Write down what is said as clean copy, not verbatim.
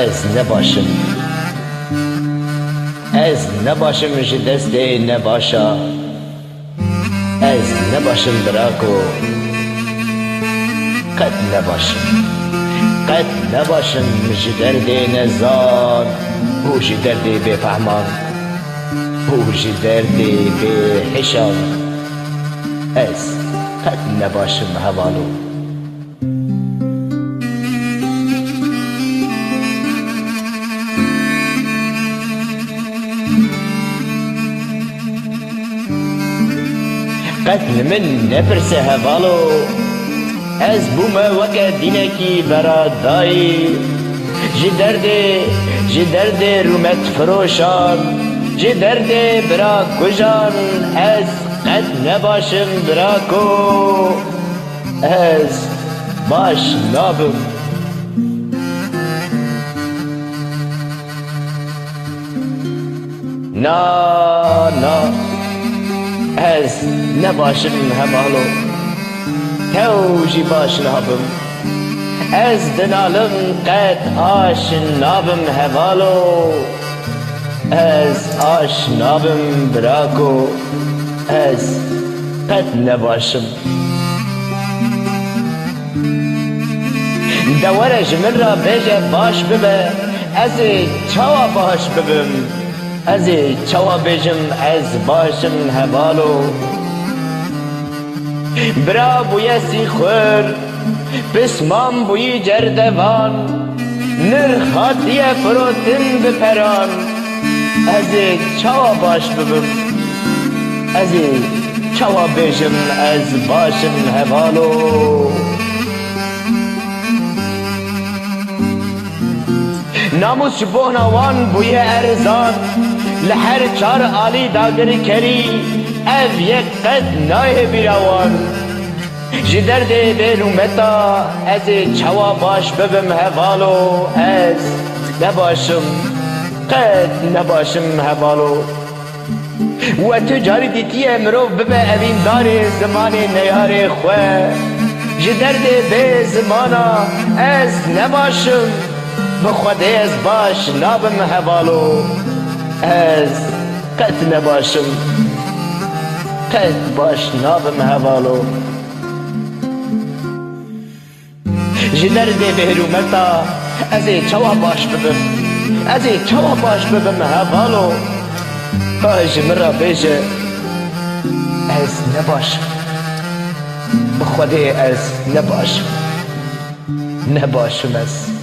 از نباشم جی دست نباشا، از نباشم براکو، قد نباشم جی درد نزان، او جی درد بفهمان، او جی درد بحشان. از قد نباشم هوالو. قد من نپرسه هوالو، از بوم وکه دینکی برادایی، جی درد رومت فروشان، جی درد برا کجان. از قد نباشم براکو، از باش نابم. نا از نباشم هوالو، تو جی باش نابم. از دنالم قد آش نابم هوالو، از آش نابم براکو، از قد نباشم. دورش من را بیجه باش ببه، از چوا باش ببم، از چوا بیجم از باشم هوالو. برا بوی سی خور بسمام بوی جردوان، نرخاتی فروتن بپران، از چوا باش ببم، از چوا بیجم از باشم هوالو. ناموس شبه نوان بوی ارزان، لحر چار آلی داگر کری، او یک قد نای بیروان. جی درد بیرومتا از چوا باش ببم هوالو، از نباشم قد نباشم هوالو. و تو جاری دیتی مرو ببه اوین دار زمان نیار خواه، جی درد بی زمانا از نباشم بخوده از باش نابم هوالو. از قد نباشم قد باش نابم هوالو. جی درد بهرومتا از چوا باش ببم، از چوا باش ببم هوالو. کاش مرا بیجه از نباشم بخوده از نباشم از